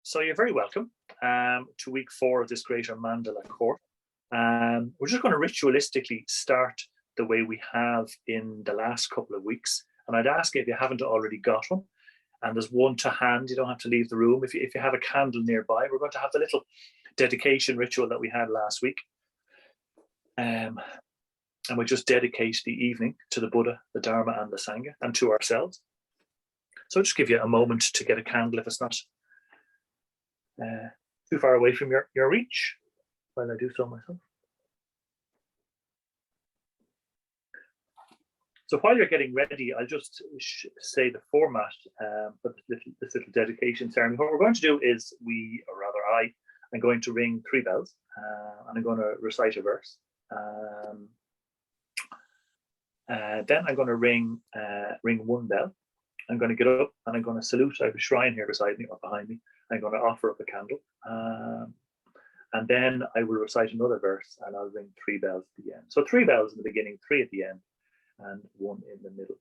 So you're very welcome to week 4 of this Greater Mandala course. We're just going to ritualistically start the way we have in the last couple of weeks. And I'd ask you, if you haven't already got one, and there's one to hand, you don't have to leave the room. If you have a candle nearby, we're going to have the little dedication ritual that we had last week. And we just dedicate the evening to the Buddha, the Dharma, and the Sangha, and to ourselves. So I'll just give you a moment to get a candle if it's not too far away from your reach, while I do so myself. So while you're getting ready, I'll just say the format for this little dedication ceremony. What we're going to do is I'm going to ring 3 bells, and I'm going to recite a verse. Then I'm going to ring 1 bell. I'm going to get up and I'm going to salute. I have a shrine here beside me or behind me. I'm going to offer up a candle. And then I will recite another verse and I'll ring 3 bells at the end. So 3 bells in the beginning, 3 at the end, and 1 in the middle.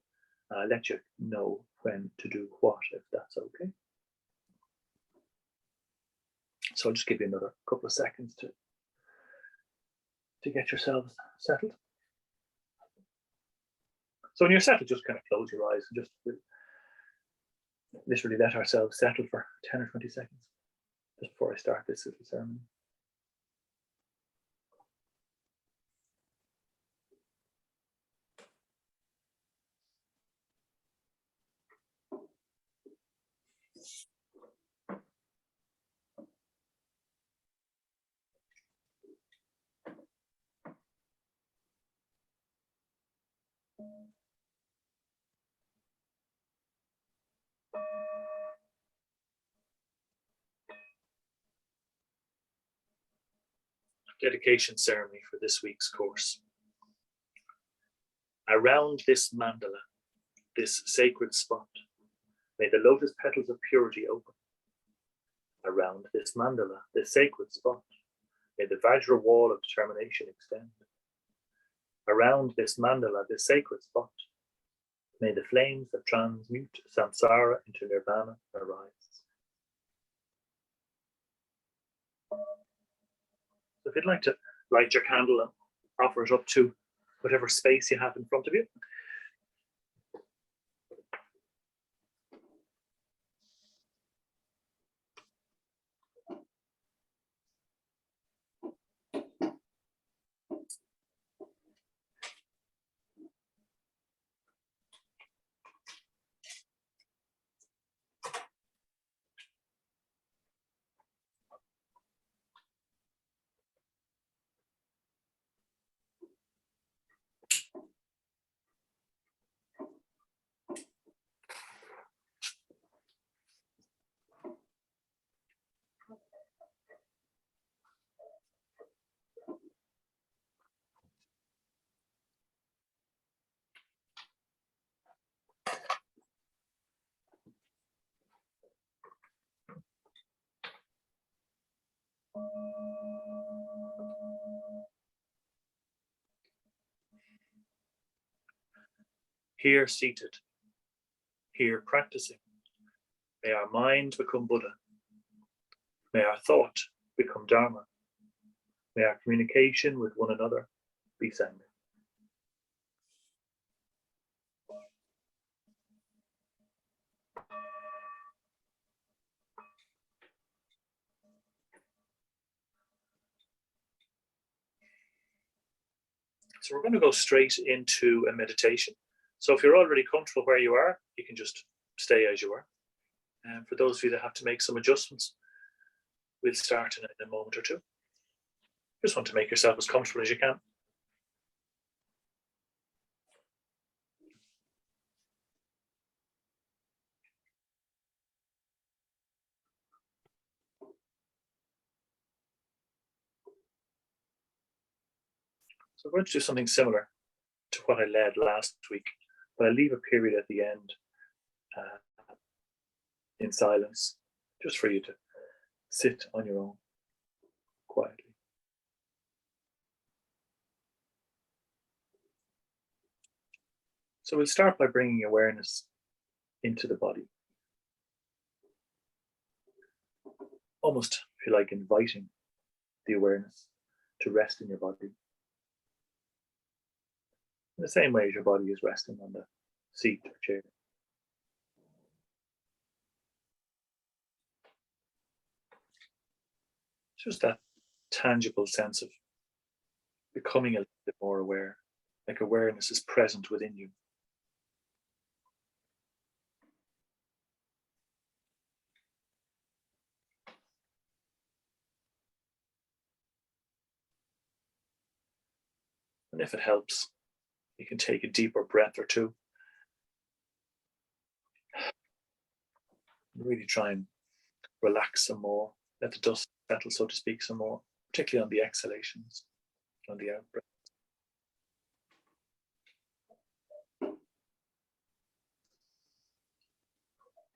I'll let you know when to do what, if that's okay. So I'll just give you another couple of seconds to get yourselves settled. So when you're settled, just kind of close your eyes and just literally let ourselves settle for 10 or 20 seconds just before I start this little ceremony. Dedication ceremony for this week's course. Around this mandala, this sacred spot, may the lotus petals of purity open. Around this mandala, this sacred spot, may the Vajra wall of determination extend. Around this mandala, this sacred spot, may the flames that transmute samsara into nirvana arise. So if you'd like to light your candle and offer it up to whatever space you have in front of you. Here seated, here practicing, may our mind become Buddha. May our thought become Dharma. May our communication with one another be Sangha. So we're going to go straight into a meditation. So if you're already comfortable where you are, you can just stay as you are. And for those of you that have to make some adjustments, we'll start in a moment or two. Just want to make yourself as comfortable as you can. So we're going to do something similar to what I led last week, but I'll leave a period at the end in silence, just for you to sit on your own quietly. So we'll start by bringing awareness into the body. almost, if you like, inviting the awareness to rest in your body. In the same way as your body is resting on the seat or chair. It's just that tangible sense of becoming a little bit more aware, like awareness is present within you. And if it helps, you can take a deeper breath or two. Really try and relax some more. Let the dust settle, so to speak, some more, particularly on the exhalations, on the out breath.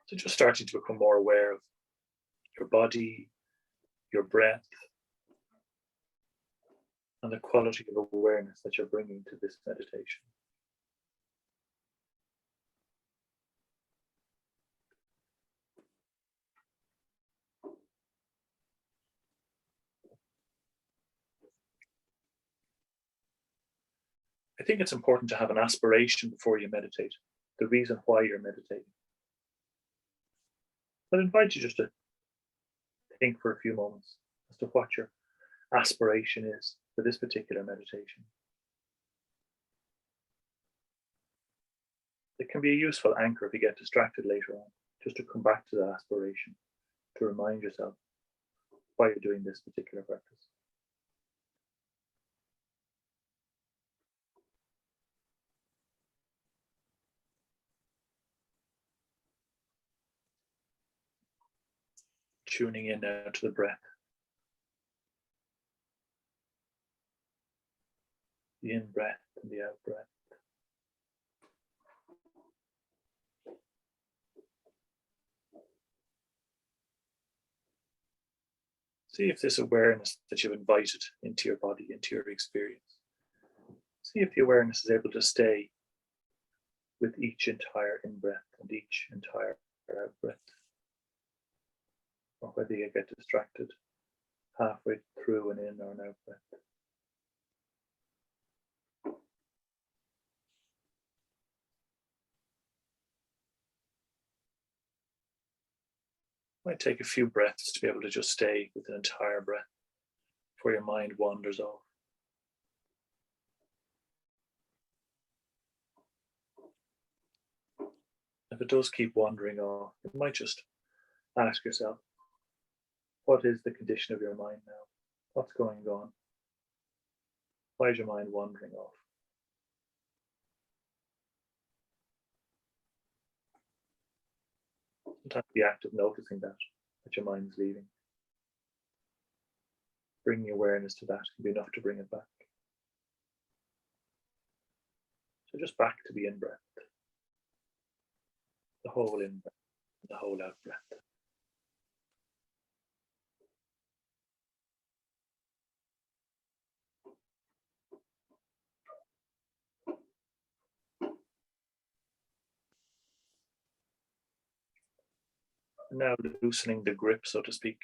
So just starting to become more aware of your body, your breath, and the quality of awareness that you're bringing to this meditation. I think it's important to have an aspiration before you meditate, the reason why you're meditating. But I invite you just to think for a few moments as to what your aspiration is for this particular meditation. It can be a useful anchor if you get distracted later on, just to come back to that aspiration, to remind yourself why you're doing this particular practice. Tuning in now to the breath. The in-breath and the out-breath. See if this awareness that you've invited into your body, into your experience, see if the awareness is able to stay with each entire in-breath and each entire out-breath, or whether you get distracted halfway through an in or an out-breath. Might take a few breaths to be able to just stay with an entire breath before your mind wanders off. If it does keep wandering off, you might just ask yourself, what is the condition of your mind now? What's going on? Why is your mind wandering off? Sometimes the act of noticing that your mind is leaving, bringing awareness to that can be enough to bring it back. So just back to the in-breath, the whole in-breath, the whole out-breath. And now loosening the grip, so to speak,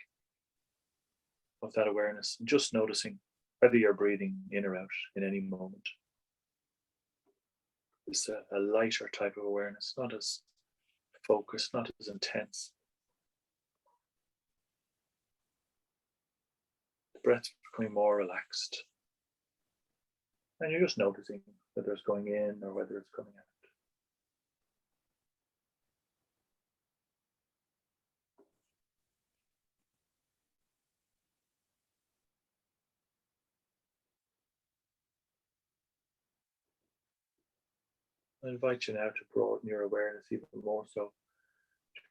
of that awareness, and just noticing whether you're breathing in or out in any moment. It's a lighter type of awareness, not as focused, not as intense. The breath's becoming more relaxed. And you're just noticing whether it's going in or whether it's coming out. I invite you now to broaden your awareness even more so,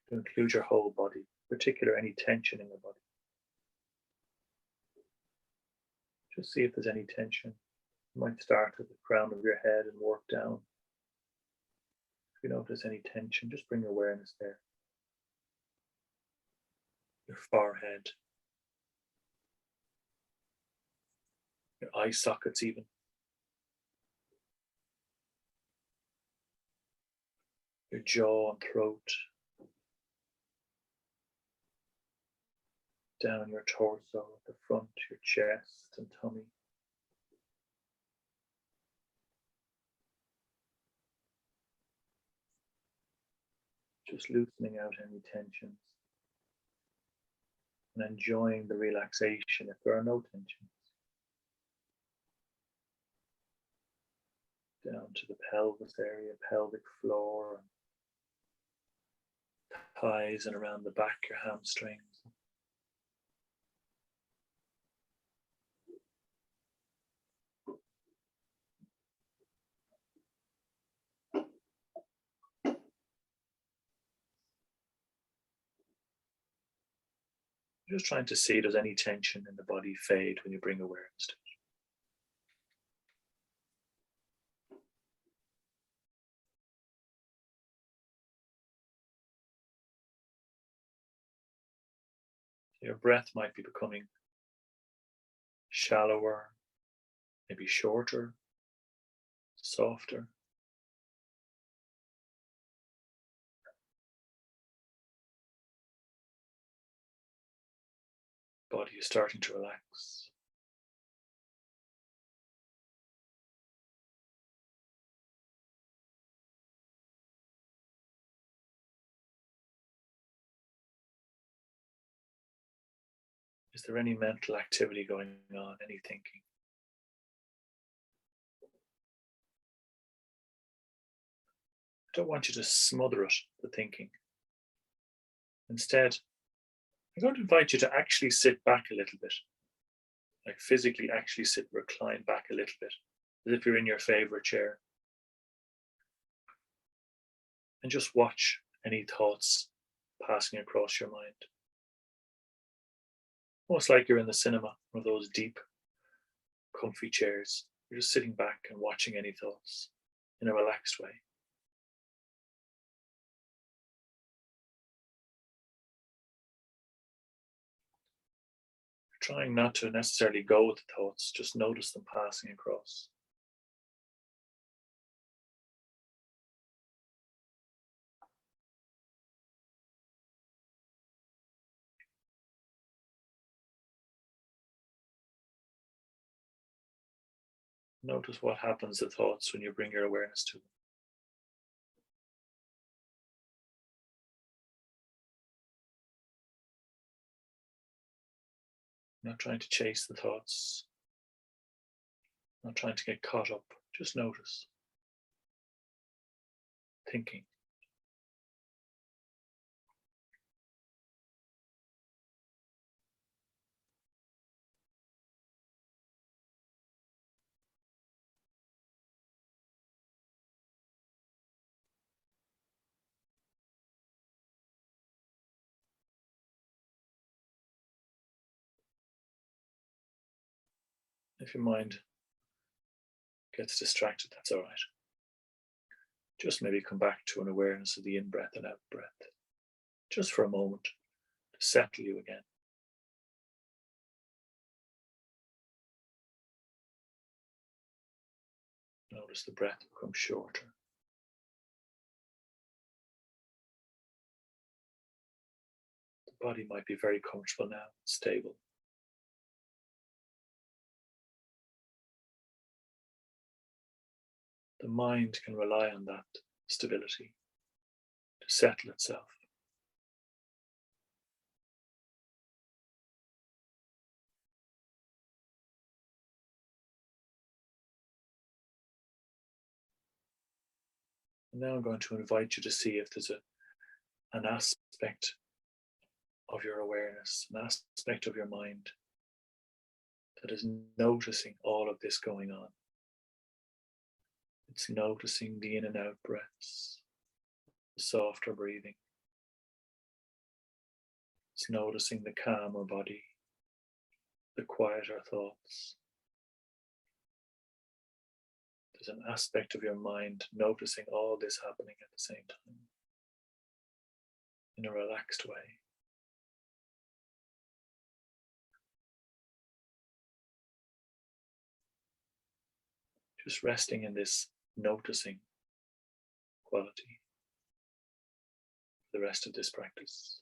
to include your whole body, particularly any tension in the body. Just see if there's any tension. You might start at the crown of your head and work down. If you notice any tension, just bring awareness there. Your forehead, your eye sockets even. Your jaw and throat. down your torso, the front, your chest and tummy. Just loosening out any tensions and enjoying the relaxation if there are no tensions. Down to the pelvis area, pelvic floor, thighs and around the back, your hamstrings. Just trying to see does any tension in the body fade when you bring awareness to it. Your breath might be becoming shallower, maybe shorter, softer. Body is starting to relax. Is there any mental activity going on, any thinking? I don't want you to smother it, the thinking. Instead, I'm going to invite you to actually sit back a little bit, like physically actually sit, recline back a little bit, as if you're in your favorite chair. And just watch any thoughts passing across your mind. Almost like you're in the cinema, one of those deep, comfy chairs. You're just sitting back and watching any thoughts in a relaxed way. Trying not to necessarily go with the thoughts, just notice them passing across. Notice what happens to thoughts when you bring your awareness to them. Not trying to chase the thoughts, not trying to get caught up, just notice. Thinking. If your mind gets distracted, that's all right. Just maybe come back to an awareness of the in-breath and out-breath, just for a moment, to settle you again. Notice the breath become shorter. The body might be very comfortable now, stable. The mind can rely on that stability to settle itself. And now I'm going to invite you to see if there's an aspect of your awareness, an aspect of your mind that is noticing all of this going on. It's noticing the in and out breaths, the softer breathing. It's noticing the calmer body, the quieter thoughts. There's an aspect of your mind noticing all this happening at the same time in a relaxed way. Just resting in this noticing quality for the rest of this practice.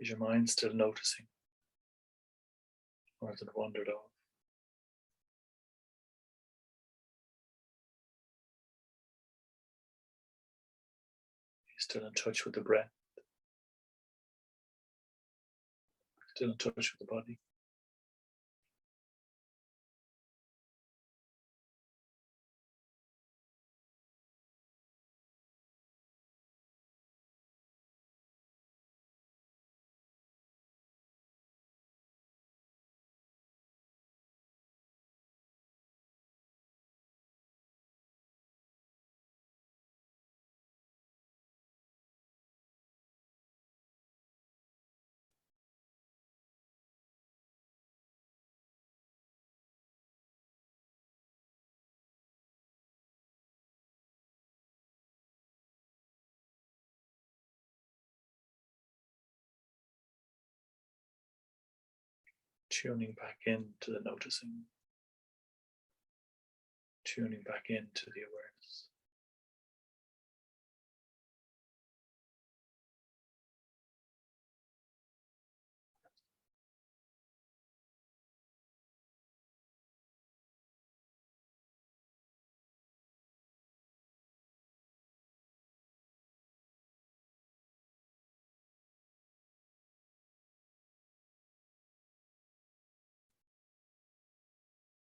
Is your mind still noticing? Or has it wandered off? Are you still in touch with the breath? Still in touch with the body? Tuning back into the noticing. Tuning back into the awareness.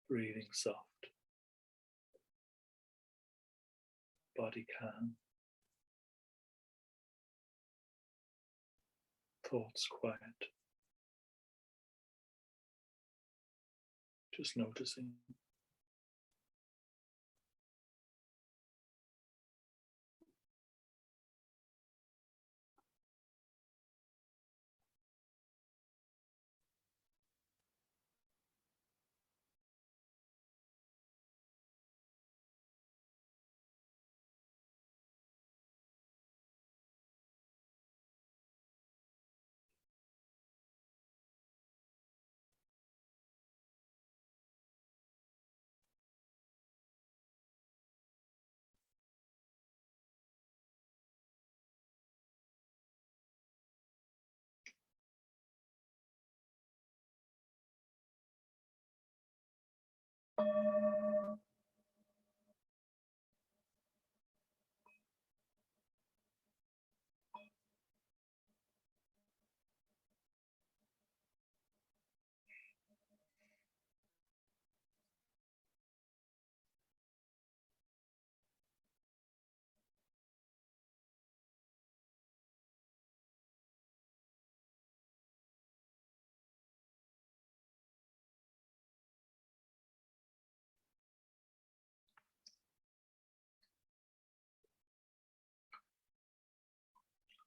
Breathing soft. Body calm. Thoughts quiet. Just noticing.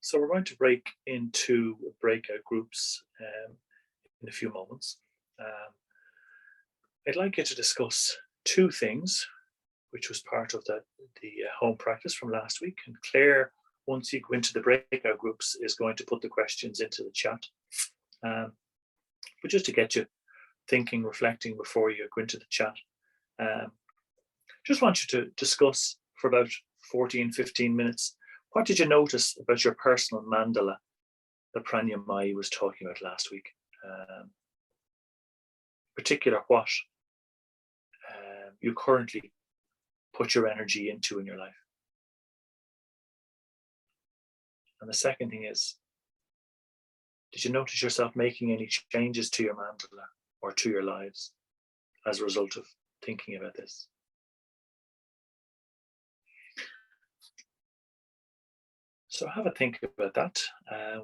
So we're going to break into breakout groups in a few moments. I'd like you to discuss two things, which was part of the home practice from last week. And Claire, once you go into the breakout groups, is going to put the questions into the chat. But just to get you thinking, reflecting before you go into the chat, just want you to discuss for about 14, 15 minutes, what did you notice about your personal mandala that Pranyamai was talking about last week? Particular what you currently put your energy into in your life. And the second thing is, did you notice yourself making any changes to your mandala or to your lives as a result of thinking about this? So have a think about that.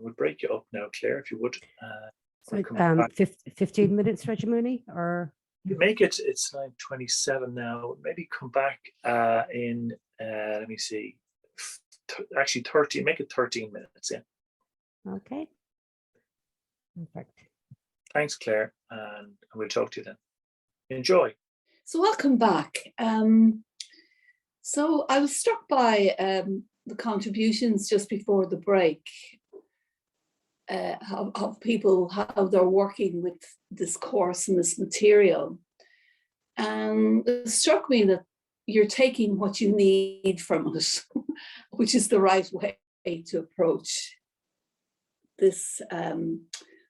We'll break you up now, Claire, if you would. So 15 minutes, Regimuni, or? You make it, it's 9:27 now. Maybe come back in, let me see, actually 30, make it 13 minutes, yeah. Okay. Perfect. Thanks, Claire, and we'll talk to you then. Enjoy. So welcome back. So I was struck by the contributions just before the break of people, how they're working with this course and this material. And it struck me that you're taking what you need from it, which is the right way to approach this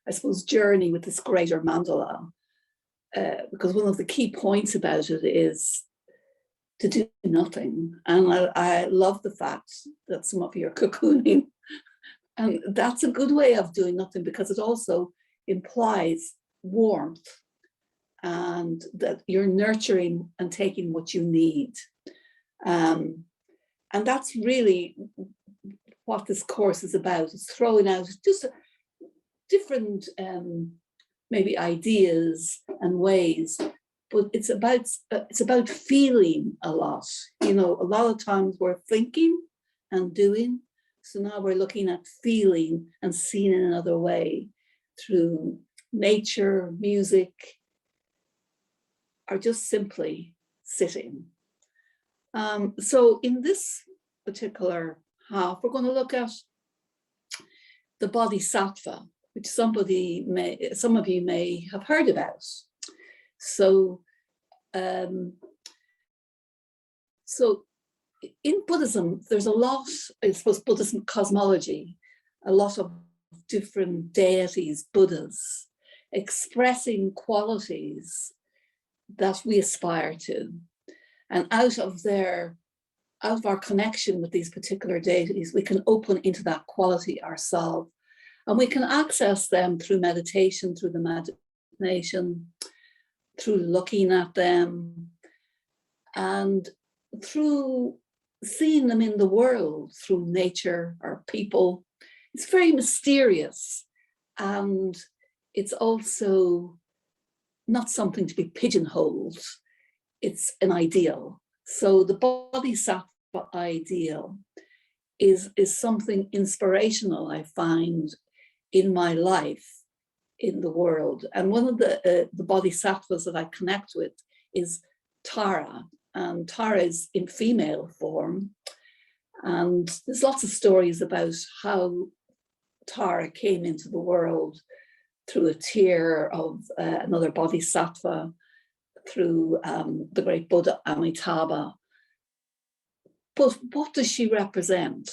I suppose, journey with this Greater Mandala, because one of the key points about it is to do nothing. And I love the fact that some of you are cocooning. And that's a good way of doing nothing, because it also implies warmth and that you're nurturing and taking what you need. And that's really what this course is about. It's throwing out just different maybe ideas and ways, but it's about feeling a lot. You know, a lot of times we're thinking and doing. So now we're looking at feeling and seeing in another way through nature, music, or just simply sitting. So in this particular half, we're going to look at the Bodhisattva, which some of you may have heard about. So, in Buddhism, there's a lot, I suppose, Buddhism cosmology, a lot of different deities, Buddhas, expressing qualities that we aspire to. And out of our connection with these particular deities, we can open into that quality ourselves. And we can access them through meditation, through the imagination, through looking at them, and through seeing them in the world, through nature or people. It's very mysterious, and it's also not something to be pigeonholed. It's an ideal. So the Bodhisattva ideal is something inspirational, I find, in my life, in the world. And one of the Bodhisattvas that I connect with is Tara. And Tara is in female form. And there's lots of stories about how Tara came into the world through a tear of another Bodhisattva, through the great Buddha Amitabha. But what does she represent?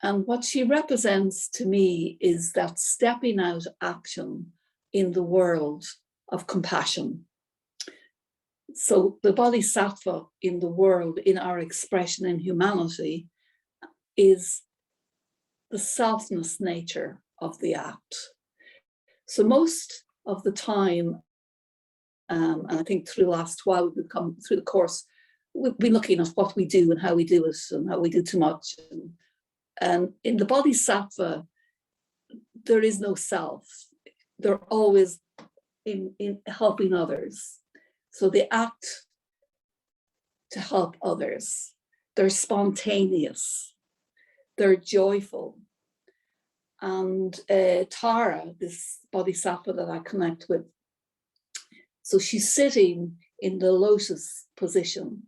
And what she represents to me is that stepping out action in the world of compassion. So the Bodhisattva in the world, in our expression in humanity, is the selfless nature of the act. So most of the time, and I think through the last while we've come through the course, we've been looking at what we do and how we do it and how we do too much. And in the Bodhisattva, there is no self. They're always in helping others. So they act to help others. They're spontaneous. They're joyful. And Tara, this Bodhisattva that I connect with, so she's sitting in the lotus position.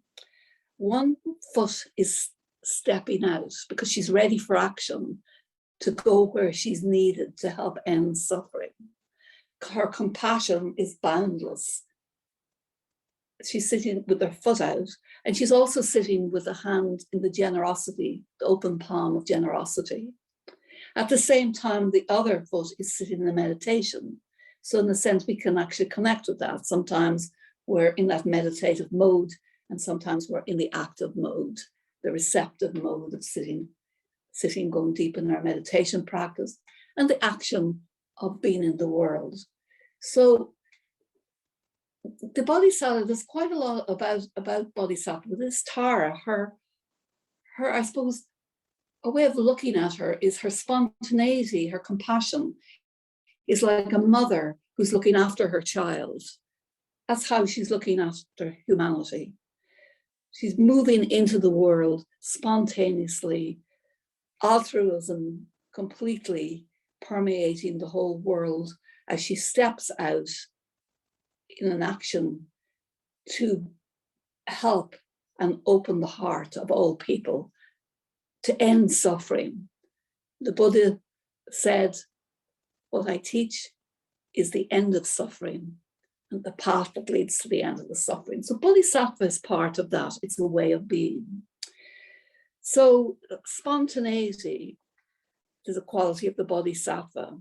One foot is stepping out because she's ready for action to go where she's needed to help end suffering. Her compassion is boundless. She's sitting with her foot out, and she's also sitting with a hand in the generosity, the open palm of generosity. At the same time, the other foot is sitting in the meditation. So in a sense, we can actually connect with that. Sometimes we're in that meditative mode, and sometimes we're in the active mode, the receptive mode of sitting, going deep in our meditation practice, and the action of being in the world. So the Bodhisattva, there's quite a lot about Bodhisattva. This Tara, her, I suppose, a way of looking at her is her spontaneity, her compassion is like a mother who's looking after her child. That's how she's looking after humanity. She's moving into the world spontaneously, altruism completely permeating the whole world as she steps out in an action to help and open the heart of all people to end suffering. The Buddha said, what I teach is the end of suffering and the path that leads to the end of the suffering. So Bodhisattva is part of that. It's a way of being. So spontaneity, there's a quality of the Bodhisattva.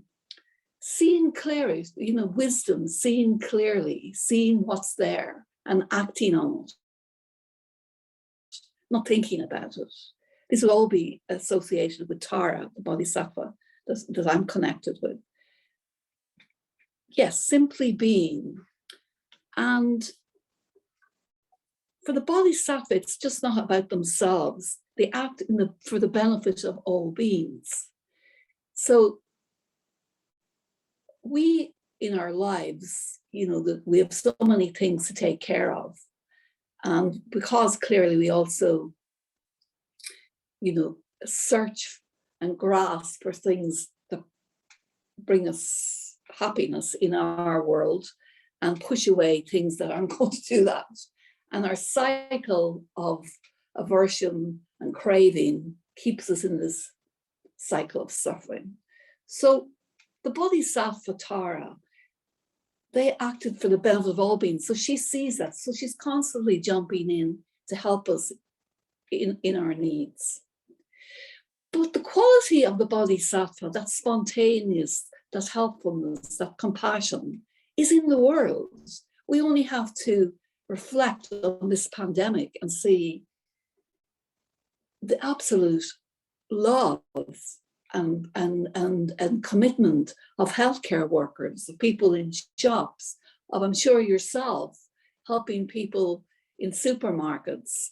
Seeing clearly, wisdom, seeing clearly, seeing what's there and acting on it, not thinking about it. This will all be associated with Tara, the Bodhisattva that I'm connected with. Yes, simply being. And for the Bodhisattva, it's just not about themselves. They act for the benefit of all beings. So we, in our lives, we have so many things to take care of. And because clearly we also, search and grasp for things that bring us happiness in our world and push away things that aren't going to do that. And our cycle of aversion and craving keeps us in this cycle of suffering. So the Bodhisattva Tara, they acted for the benefit of all beings. So she sees that. So she's constantly jumping in to help us in our needs. But the quality of the Bodhisattva, that spontaneous, that helpfulness, that compassion, is in the world. We only have to reflect on this pandemic and see the absolute love and commitment of healthcare workers, of people in shops, of, I'm sure yourself, helping people in supermarkets,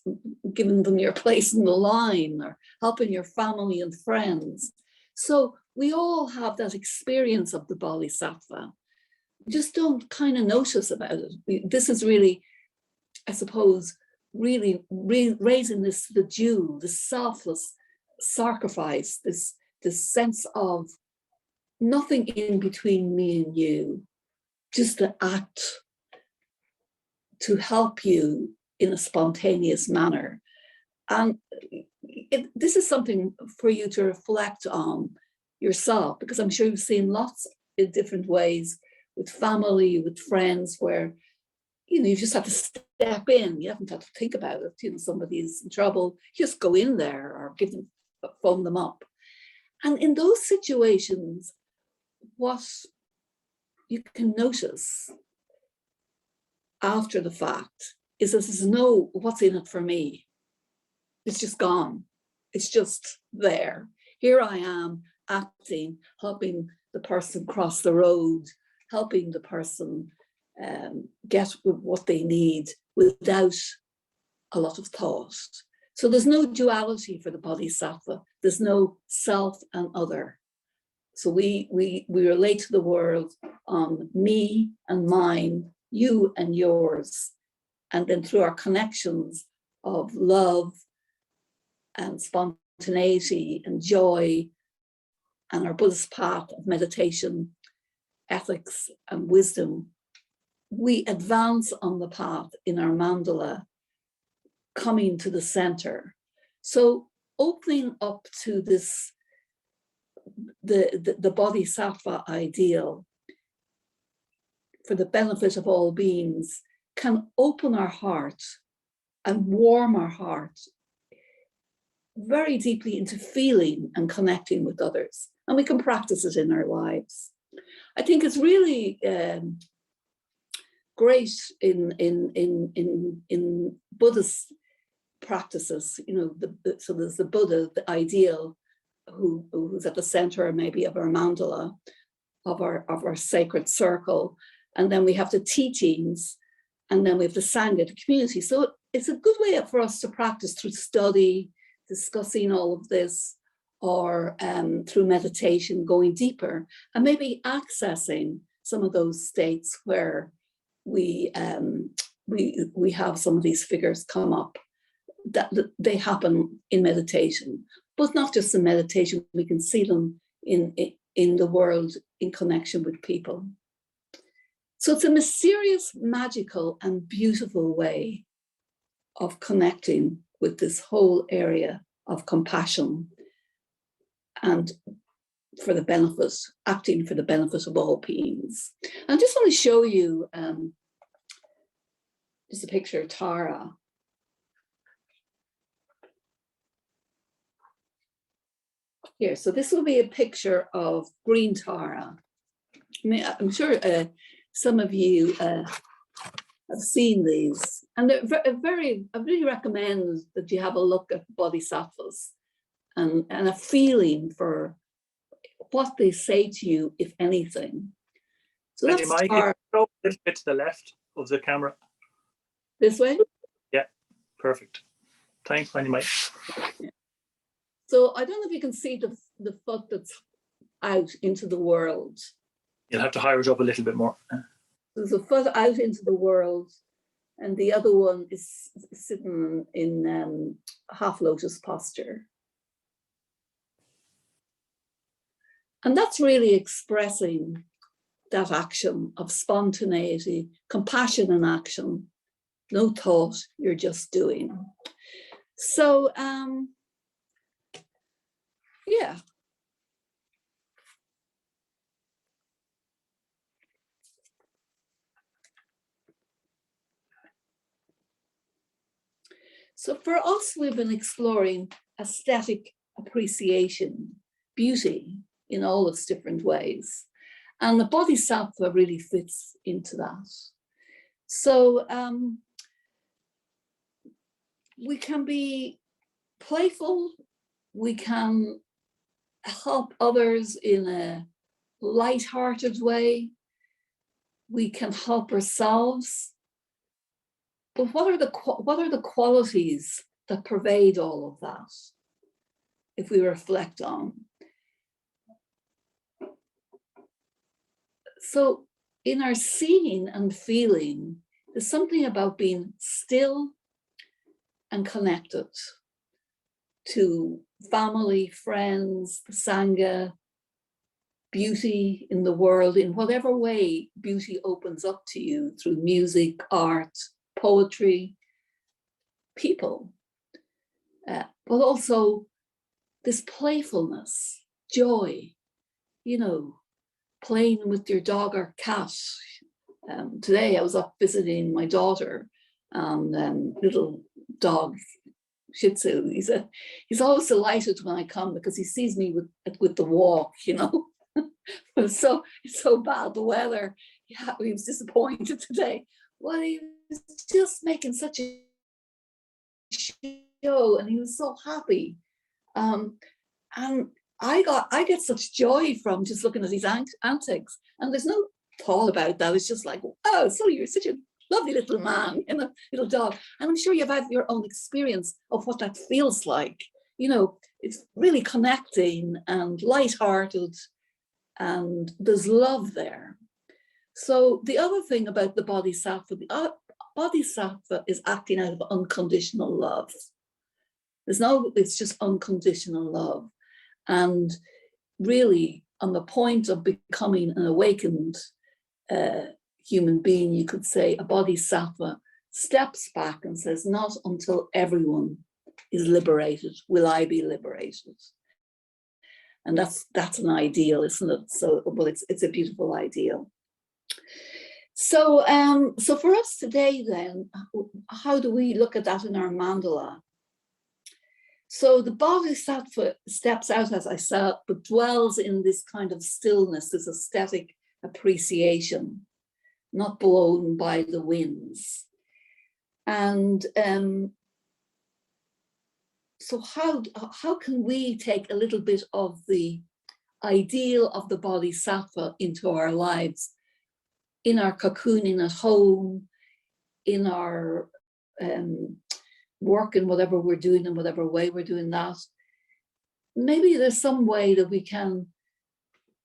giving them your place in the line, or helping your family and friends. So we all have that experience of the Bodhisattva. We just don't kind of notice about it. This is really, I suppose, really raising the jewel, the selfless sacrifice, this sense of nothing in between me and you, just the act to help you in a spontaneous manner. And this is something for you to reflect on yourself, because I'm sure you've seen lots in different ways with family, with friends, where you just have to step in. You haven't had to think about it. Somebody's in trouble, you just go in there or phone them up. And in those situations, what you can notice after the fact is that there's no what's in it for me. It's just gone. It's just there. Here I am acting, helping the person cross the road, helping the person get what they need without a lot of thought. So there's no duality for the Bodhisattva. There's no self and other. So we relate to the world on me and mine, you and yours. And then through our connections of love and spontaneity and joy and our Buddhist path of meditation, ethics and wisdom, we advance on the path in our mandala, coming to the center. So opening up to this, the Bodhisattva ideal for the benefit of all beings can open our heart and warm our heart very deeply into feeling and connecting with others. And we can practice it in our lives. I think it's really great in Buddhist practices. So there's the Buddha, the ideal, who's at the center maybe of our mandala, of our sacred circle. And then we have the teachings, and then we have the Sangha, the community. So it's a good way for us to practice through study, discussing all of this, or through meditation, going deeper, and maybe accessing some of those states where we have some of these figures come up, that they happen in meditation, but not just in meditation. We can see them in the world in connection with people. So it's a mysterious, magical, and beautiful way of connecting with this whole area of compassion and for the benefit, acting for the benefit of all beings. I just want to show you just a picture of Tara. Here, so this will be a picture of green Tara. I mean, I'm sure some of you have seen these, and they're I really recommend that you have a look at bodhisattvas and a feeling for what they say to you, if anything. So and that's you might go a little bit to the left of the camera. This way? Yeah, perfect. Thanks, Manny Mike. So I don't know if you can see the foot that's out into the world. You'll have to higher it up a little bit more. There's a foot out into the world, and the other one is sitting in half lotus posture. And that's really expressing that action of spontaneity, compassion in action, no thought, you're just doing. So, yeah. So for us, we've been exploring aesthetic appreciation, beauty in all its different ways. And the Bodhisattva really fits into that. So we can be playful, we can help others in a light-hearted way, we can help ourselves. But what are the qualities that pervade all of that, if we reflect on? So in our seeing and feeling, there's something about being still and connected to family, friends, the Sangha, beauty in the world, in whatever way beauty opens up to you through music, art, poetry, people, but also this playfulness, joy, you know, playing with your dog or cat. Today I was up visiting my daughter, and little dog Shih Tzu. He's always delighted when I come because he sees me with the walk, you know. It's so bad the weather. Yeah, he was disappointed today. Well, he was just making such a show, and he was so happy. And I get such joy from just looking at his antics, and there's no thought about that. It's just like, oh, so you're such a lovely little man and a little dog. And I'm sure you've had your own experience of what that feels like. You know, it's really connecting and lighthearted, and there's love there. So the other thing about the Bodhisattva, Bodhisattva is acting out of unconditional love. It's just unconditional love. And really, on the point of becoming an awakened human being, you could say a Bodhisattva steps back and says, not until everyone is liberated will I be liberated. And that's an ideal, isn't it? So, well, it's a beautiful ideal. So, so for us today, then, how do we look at that in our mandala? So the Bodhisattva steps out, as I said, but dwells in this kind of stillness, this aesthetic appreciation, not blown by the winds. And so how can we take a little bit of the ideal of the Bodhisattva into our lives, in our cocooning at home, in our work and whatever we're doing in whatever way we're doing that? Maybe there's some way that we can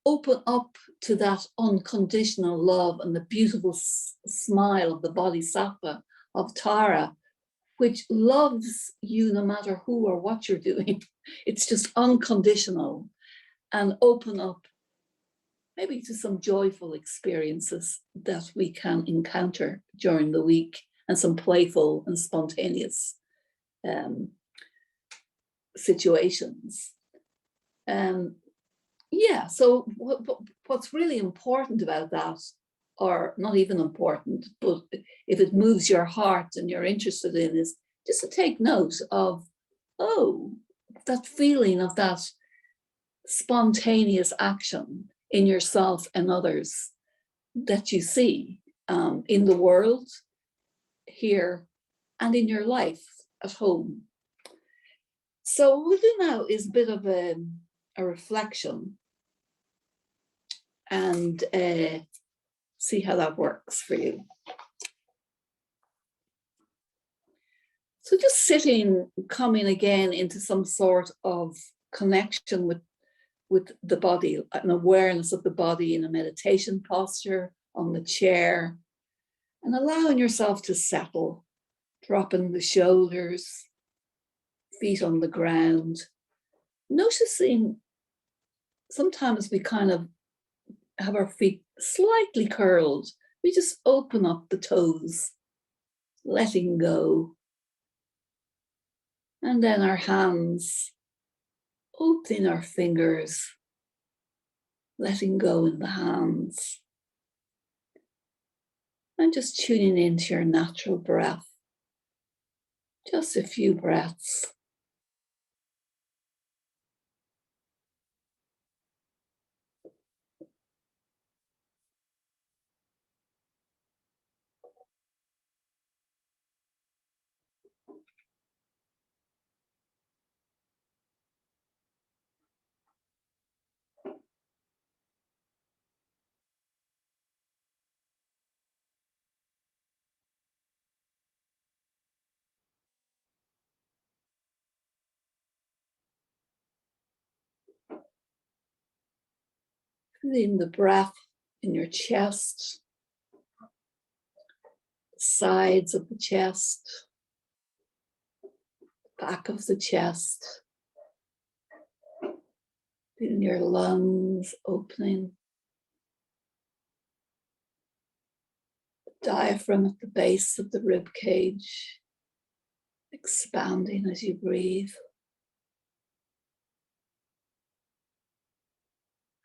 open up to that unconditional love and the beautiful smile of the Bodhisattva, of Tara, which loves you no matter who or what you're doing. It's just unconditional, and open up maybe to some joyful experiences that we can encounter during the week, and some playful and spontaneous situations. Yeah, so what's really important about that, or not even important, but if it moves your heart and you're interested in, is just to take note of, oh, that feeling of that spontaneous action in yourself and others that you see in the world, here, and in your life at home. So what we'll do now is a bit of a reflection and see how that works for you. So just sitting, coming again into some sort of connection with the body, an awareness of the body in a meditation posture on the chair, and allowing yourself to settle, dropping the shoulders, feet on the ground. Noticing sometimes we kind of have our feet slightly curled. We just open up the toes, letting go. And then our hands, opening our fingers, letting go in the hands. And just tuning into your natural breath. Just a few breaths. Feeling the breath in your chest, the sides of the chest, back of the chest, feeling your lungs opening, the diaphragm at the base of the rib cage, expanding as you breathe.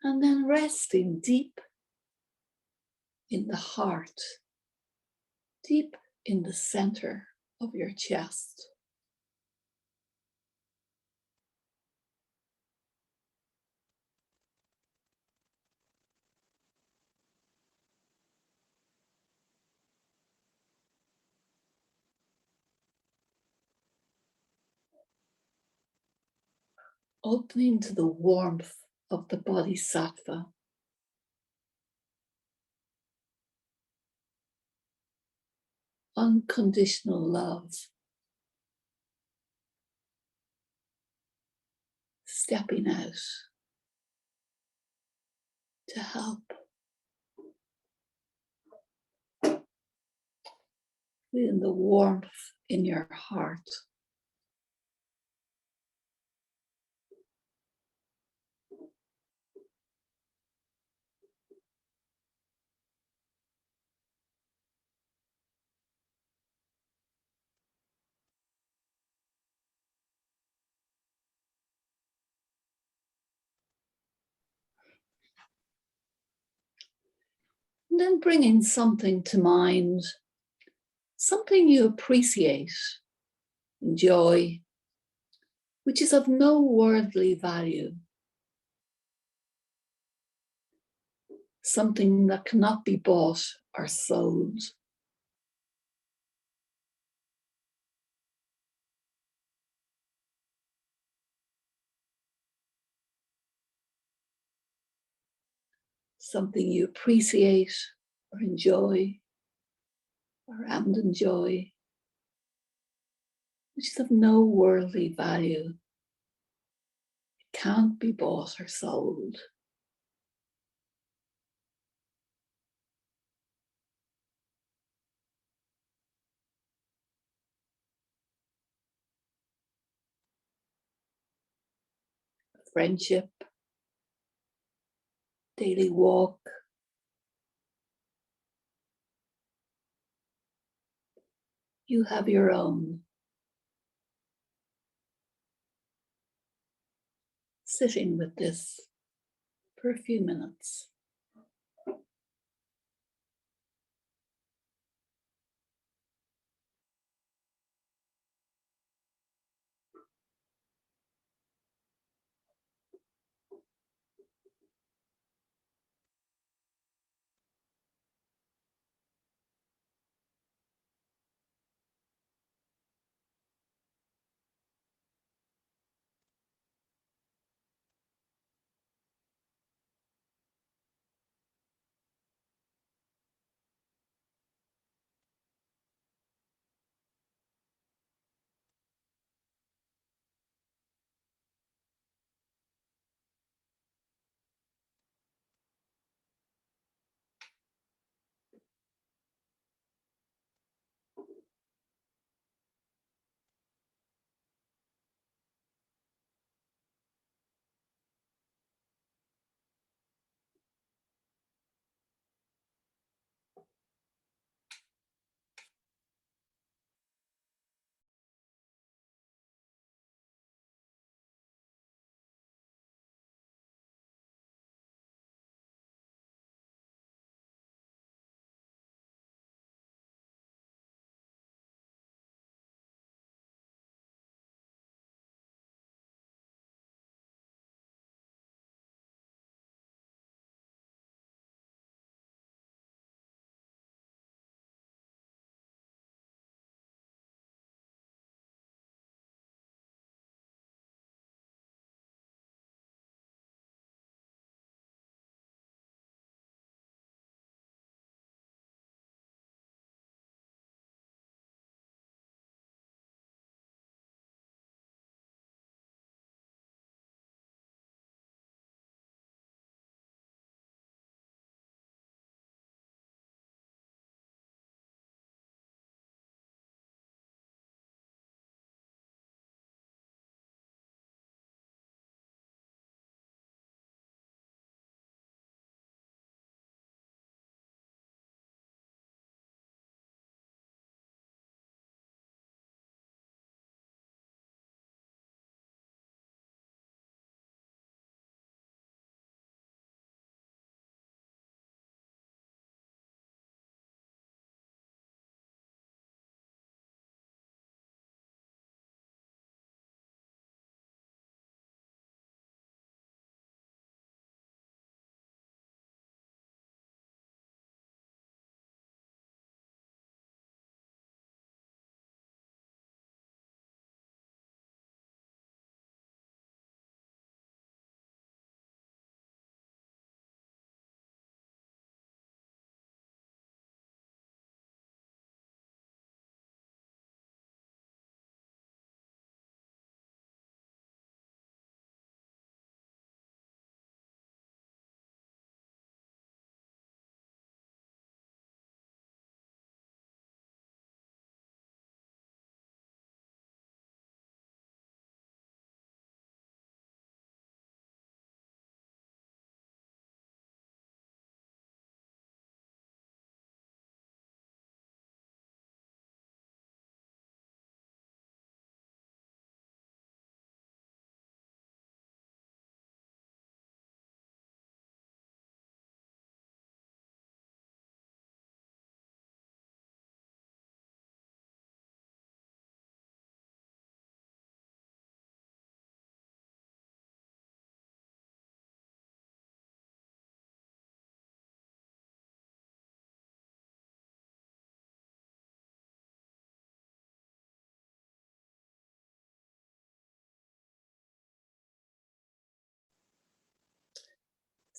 And then resting deep in the heart, deep in the center of your chest. Opening to the warmth of the Bodhisattva. Unconditional love. Stepping out to help. Feeling the warmth in your heart. And then bringing something to mind, something you appreciate, enjoy, which is of no worldly value. Something that cannot be bought or sold. Something you appreciate or enjoy and enjoy, which is of no worldly value. It can't be bought or sold. Friendship, daily walk, you have your own. Sitting with this for a few minutes.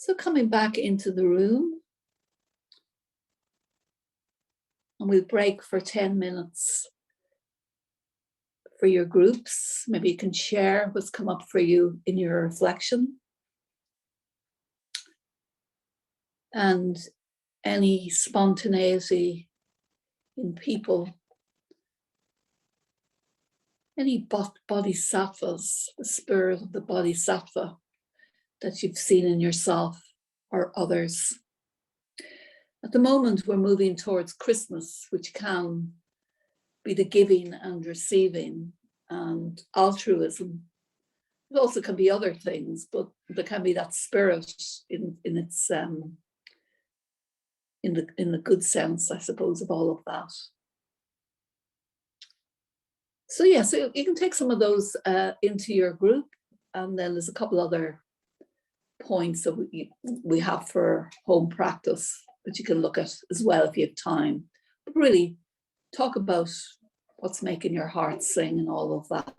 So coming back into the room, and we'll break for 10 minutes for your groups. Maybe you can share what's come up for you in your reflection. And any spontaneity in people, any bodhisattvas, the spirit of the bodhisattva that you've seen in yourself or others. At the moment, we're moving towards Christmas, which can be the giving and receiving and altruism. It also can be other things, but there can be that spirit in its in the good sense, I suppose, of all of that. So yeah, so you can take some of those into your group, and then there's a couple other points that we have for home practice that you can look at as well if you have time. But really talk about what's making your heart sing and all of that.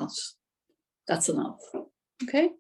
That's enough. Okay.